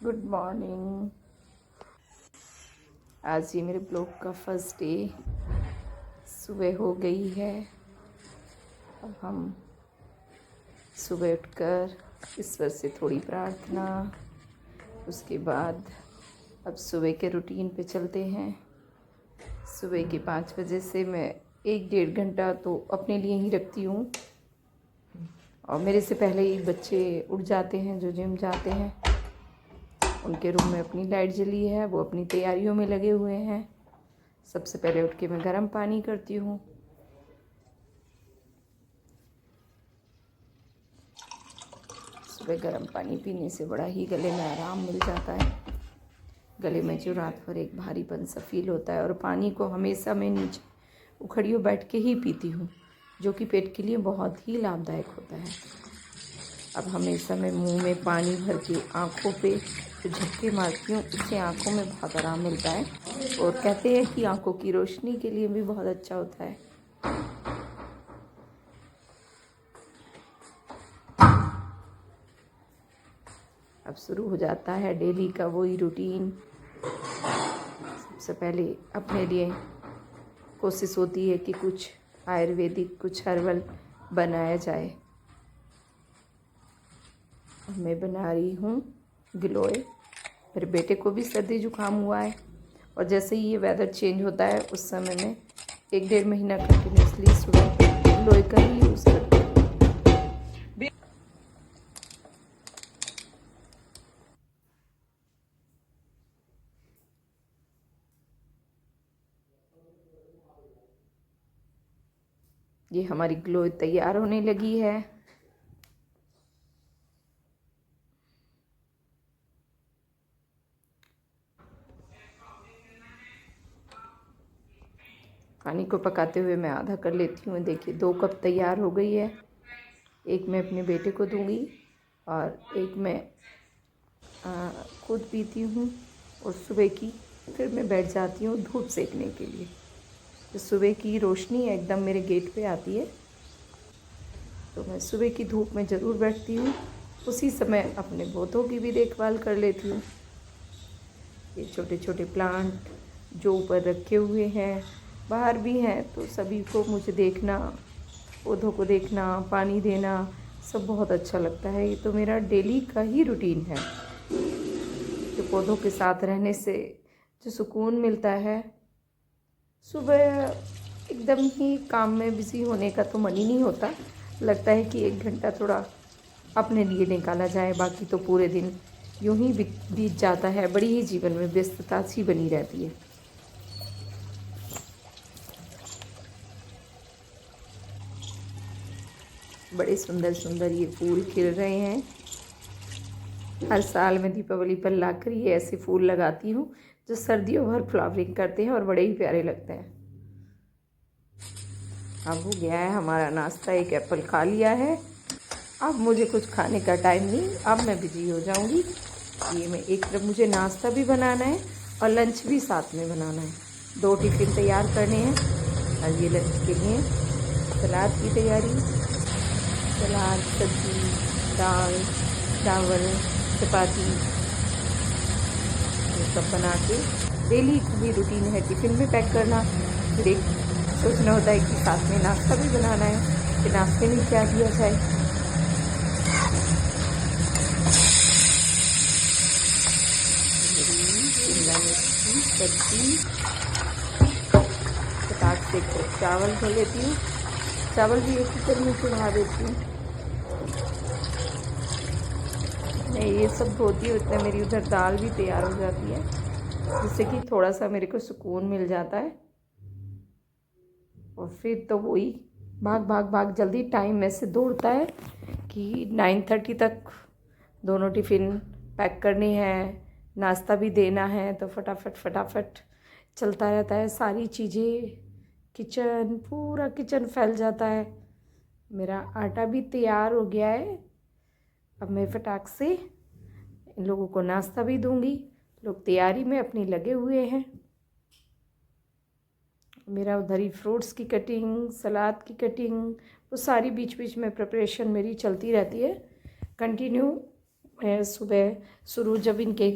Good morning. आज ये मेरे ब्लॉग का फर्स्ट डे। सुबह हो गई है। अब हम सुबह उठकर ईश्वर से थोड़ी प्रार्थना, उसके बाद अब सुबह के रूटीन पे चलते हैं। सुबह के 5 बजे से मैं 1-1.5 घंटा तो अपने लिए ही रखती हूँ, और मेरे से पहले ही बच्चे उठ जाते हैं जो जिम जाते हैं। उनके रूम में अपनी लाइट जली है, वो अपनी तैयारियों में लगे हुए हैं। सबसे पहले उठ के मैं गर्म पानी करती हूँ। सुबह गर्म पानी पीने से बड़ा ही गले में आराम मिल जाता है। गले में जो रात भर एक भारीपन सा फील होता है, और पानी को हमेशा मैं नीचे उखड़ियों बैठ के ही पीती हूँ, जो कि पेट के लिए बहुत ही लाभदायक होता है। अब हमेशा मैं मुंह में पानी भर के आँखों पे जो झटके मारती हूँ, उससे आँखों में बहुत आराम मिलता है, और कहते हैं कि आँखों की रोशनी के लिए भी बहुत अच्छा होता है। अब शुरू हो जाता है डेली का वही रूटीन। सबसे पहले अपने लिए कोशिश होती है कि कुछ आयुर्वेदिक, कुछ हर्बल बनाया जाए। मैं बना रही हूँ गिलोय। मेरे बेटे को भी सर्दी जुकाम हुआ है, और जैसे ही ये वेदर चेंज होता है उस समय में 1-1.5 महीना कंटिन्यूसली सुबह गिलोय का ही यूज़ करती हूँ। ये हमारी गिलोय तैयार होने लगी है। पानी को पकाते हुए मैं आधा कर लेती हूँ। देखिए 2 कप तैयार हो गई है। एक मैं अपने बेटे को दूंगी और एक मैं खुद पीती हूँ, और सुबह की फिर मैं बैठ जाती हूँ धूप सेकने के लिए। तो सुबह की रोशनी एकदम मेरे गेट पे आती है, तो मैं सुबह की धूप में ज़रूर बैठती हूँ। उसी समय अपने पौधों की भी देखभाल कर लेती हूँ। ये छोटे छोटे प्लांट जो ऊपर रखे हुए हैं, बाहर भी हैं, तो सभी को मुझे देखना, पौधों को देखना, पानी देना, सब बहुत अच्छा लगता है। ये तो मेरा डेली का ही रूटीन है। तो पौधों के साथ रहने से जो सुकून मिलता है, सुबह एकदम ही काम में बिज़ी होने का तो मन ही नहीं होता। लगता है कि 1 घंटा थोड़ा अपने लिए निकाला जाए, बाकी तो पूरे दिन यूं ही बीत जाता है। बड़ी ही जीवन में व्यस्तता सी बनी रहती है। बड़े सुंदर सुंदर ये फूल खिल रहे हैं। हर साल मैं दीपावली पर लाकर ये ऐसे फूल लगाती हूँ जो सर्दियों भर फ्लावरिंग करते हैं और बड़े ही प्यारे लगते हैं। अब हो गया है हमारा नाश्ता। एक एप्पल खा लिया है। अब मुझे कुछ खाने का टाइम नहीं, अब मैं बिजी हो जाऊंगी। ये मैं एक तरफ मुझे नाश्ता भी बनाना है और लंच भी साथ में बनाना है। 2 टिफ़िन तैयार करने हैं। और ये लंच के लिए सलाद की तैयारी। सलाद, सब्जी, दाल, चावल, चपाती, ये सब बना के डेली की रूटीन है टिफ़िन में पैक करना। फिर एक सोचना होता है कि साथ में नाश्ता भी बनाना है कि नाश्ते में क्या दिया जाए। शिमला मिर्च की सब्जी, फटाक से चावल धो लेती हूँ। चावल भी एक कुकर में चढ़ा देती हूँ। मैं ये सब धोती हूँ, इतने मेरी उधर दाल भी तैयार हो जाती है, जिससे कि थोड़ा सा मेरे को सुकून मिल जाता है। और फिर तो वही भाग भाग भाग जल्दी टाइम में से दौड़ता है कि 9:30 तक दोनों टिफ़िन पैक करने हैं, नाश्ता भी देना है, तो फटाफट फटाफट चलता रहता है। सारी चीज़ें, किचन, पूरा किचन फैल जाता है। मेरा आटा भी तैयार हो गया है। अब मैं फटाक से इन लोगों को नाश्ता भी दूंगी। लोग तैयारी में अपनी लगे हुए हैं। मेरा उधर ही फ्रूट्स की कटिंग, सलाद की कटिंग, वो सारी बीच बीच में प्रिपरेशन मेरी चलती रहती है। कंटिन्यू मैं सुबह शुरू जब इनके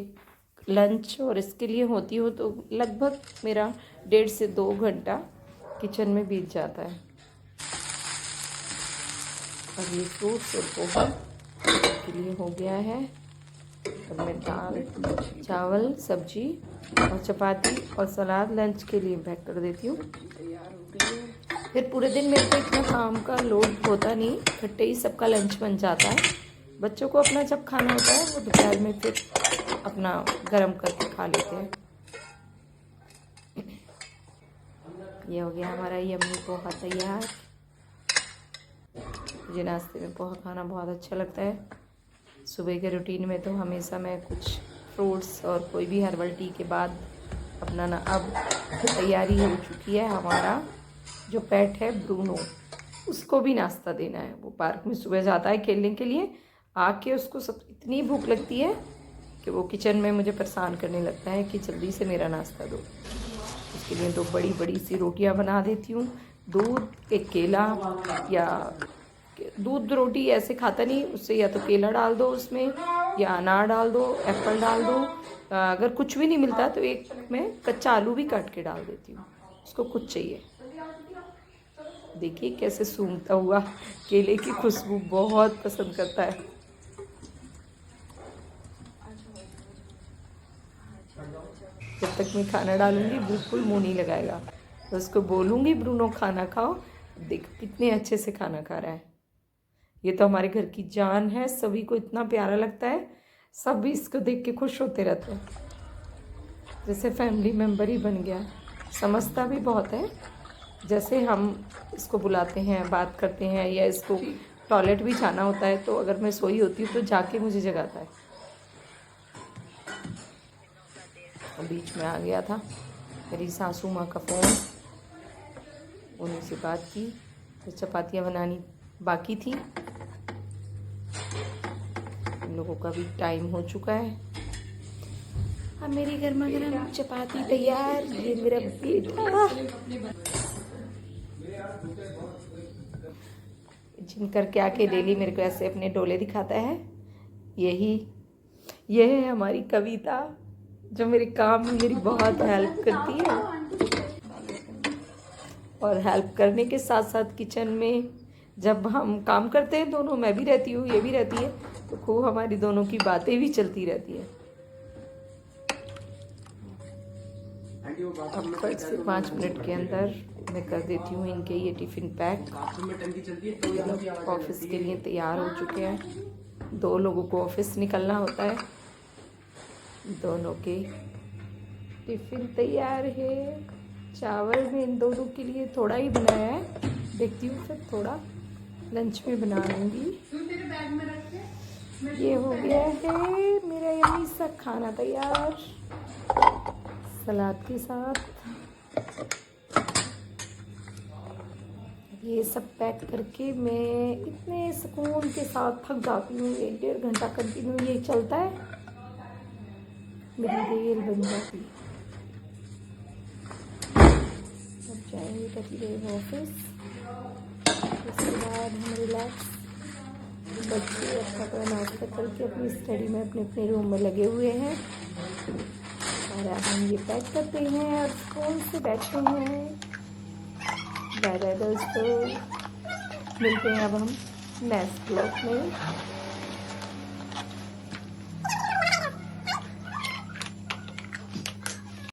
लंच और इसके लिए होती हो तो लगभग मेरा 1.5 से 2 घंटा किचन में बीत जाता है। अब ये फ्रूट्स और पोहा के लिए हो गया है। अब मैं दाल, चावल, सब्जी और चपाती और सलाद लंच के लिए पैक कर देती हूँ। फिर पूरे दिन मेरे को इतना काम का लोड होता नहीं, इकट्ठे ही सबका लंच बन जाता है। बच्चों को अपना जब खाना होता है वो दोपहर में फिर अपना गरम करके खा लेते हैं। ये हो गया हमारा यम्मी पोहा तैयार। मुझे नाश्ते में पोहा खाना बहुत अच्छा लगता है। सुबह के रूटीन में तो हमेशा मैं कुछ फ्रूट्स और कोई भी हर्बल टी के बाद अपना ना अब तैयारी हो चुकी है। हमारा जो पेट है ब्रूनो, उसको भी नाश्ता देना है। वो पार्क में सुबह जाता है खेलने के लिए, आके उसको सब इतनी भूख लगती है कि वो किचन में मुझे परेशान करने लगता है कि जल्दी से मेरा नाश्ता दो। उसके लिए 2 बड़ी बड़ी सी रोटियां बना देती हूँ। दूध, एक केला, या दूध रोटी ऐसे खाता नहीं, उससे या तो केला डाल दो उसमें, या अनार डाल दो, एप्पल डाल दो। अगर कुछ भी नहीं मिलता तो एक मैं कच्चा आलू भी काट के डाल देती हूँ। उसको कुछ चाहिए। देखिए कैसे सूंघता हुआ केले की खुशबू बहुत पसंद करता है। जब तक मैं खाना डालूंगी बिल्कुल मुंह नहीं लगाएगा। तो उसको बोलूँगी ब्रूनो खाना खाओ, देखो कितने अच्छे से खाना खा रहा है। ये तो हमारे घर की जान है, सभी को इतना प्यारा लगता है, सब इसको देख के खुश होते रहते हैं, जैसे फैमिली मेम्बर ही बन गया। समझता भी बहुत है। जैसे हम इसको बुलाते हैं, बात करते हैं, या इसको टॉयलेट भी जाना होता है तो अगर मैं सोई होती हूँ तो जाके मुझे जगाता है। बीच में आ गया था मेरी सासू माँ का फ़ोन, उन्हीं से बात की। तो चपातियाँ बनानी बाकी थी, हम लोगों का भी टाइम हो चुका है। अब मेरी गर्मा गर्म चपाती तैयार। ये मेरा बेटा जिन करके आके डेली मेरे को ऐसे अपने डोले दिखाता है। ये है हमारी कविता, जो मेरे काम में मेरी बहुत हेल्प करती है। और हेल्प करने के साथ साथ किचन में जब हम काम करते हैं दोनों, मैं भी रहती हूँ, ये भी रहती है, तो खूब हमारी दोनों की बातें भी चलती रहती है। अब 5 से 5 मिनट के अंदर मैं कर देती हूँ इनके ये टिफ़िन पैक। ऑफिस के लिए तैयार हो चुके हैं। 2 लोगों को ऑफिस निकलना होता है, दोनों के टिफ़िन तैयार है। चावल में इन दोनों के लिए थोड़ा ही बनाया है, देखती हूँ फिर थोड़ा लंच में बना लूँगी। ये हो गया है मेरा यही सा खाना तैयार सलाद के साथ। ये सब पैक करके मैं इतने सुकून के साथ थक जाती हूँ। 1-1.5 घंटा कंटिन्यू ये चलता है, मेरी रेल बन जाती है। अब जाएंगे कभी ऑफिस, उसके बाद हम रिलैक्स। बच्चे अच्छा थोड़ा नाश्ता करके अपनी स्टडी में अपने अपने रूम में लगे हुए हैं, और अब हम ये पैक करते हैं और स्कूल से बैठते हैं। बाय बाय दोस्तों, मिलते हैं अब हम नेक्स्ट ब्लॉग में।